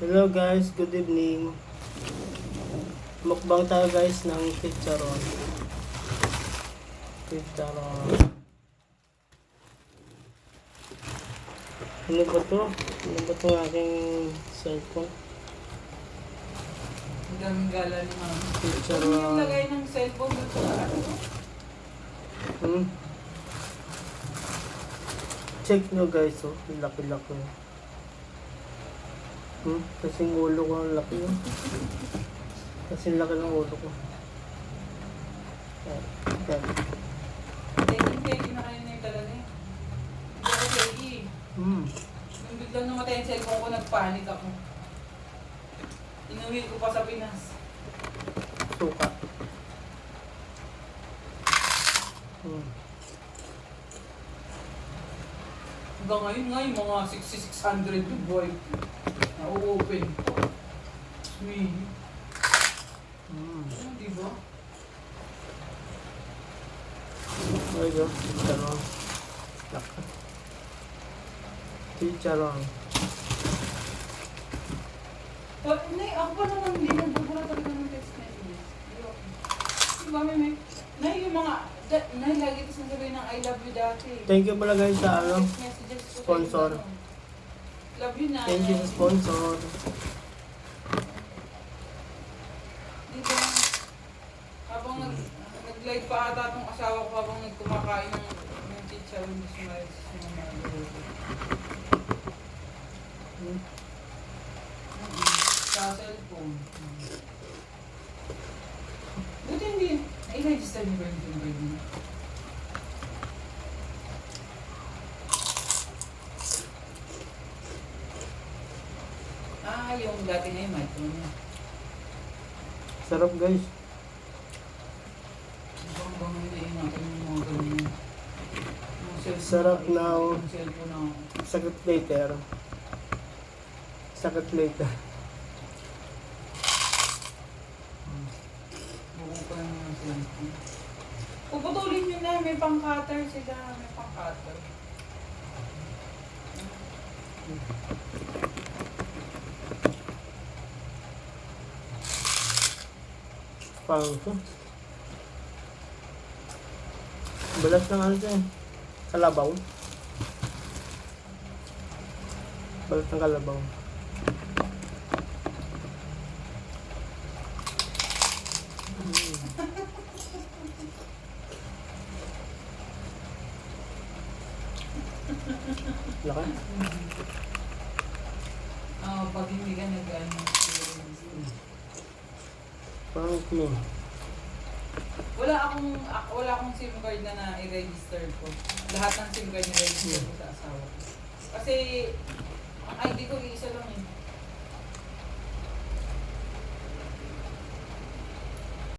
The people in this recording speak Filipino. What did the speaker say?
Hello guys, good evening. Mukbang tayo guys ng chicharon. Chicharon. Ano ba to? Ano ba itong aking cellphone? Ang daming gala ni Mama. Chicharon. Ano yung lagay ng cellphone doon sa ano? Check nyo guys, oh. Laki-laki. Kasing ulo ko ang laki yun. Kasing laki ng ulo ko. Yan. Taking na kayo na yung talaga eh. Hindi ako taking. Nung biglang namatay yung cellphone ko, nagpanik ako. Inuwi ko pa sa Pinas. Suka. Hanggang ngayon nga yung mga 6,600 yung boy. Na-open ko. Sweet. Ano, diba? Ay, go. Chicharon. Laka. Chicharon. Nay, ako pa naman hindi nagbubura talaga ng text messages. Diba, may Nay, yung mga, Nay, lagi ko sinasabihin ng I love you dati. Thank you pala guys sa ano, Text messages ko sponsor. kayo, ano. Love you na. Thank you sa sponsor. Diba? Habang nag-live pa ata itong asawa ko habang nagkumakain ng chicharon ni Smiles sa mga sa cellphone. Buti hindi. Ay, register niyo ba yung finger niyo? Yung dati na yung micro niya. Sarap guys. Bang naingatan yung mga ganyan. Sarap na yung cellphone na sakit later. Sakit later. buko pa yung mga cellphone. Puputulin nyo na, may pang-cutter sila, may pang-cutter. Parang ito. Balat ng ano dyan. Kalabaw. Balat ng kalabaw. Laka? Pag hindi ka nag-ano, Parang ito. wala akong SIM card na na-i-register ko. Lahat ng SIM card na-register ko sa asawa ko. Kasi, ang ID ko isa lang eh.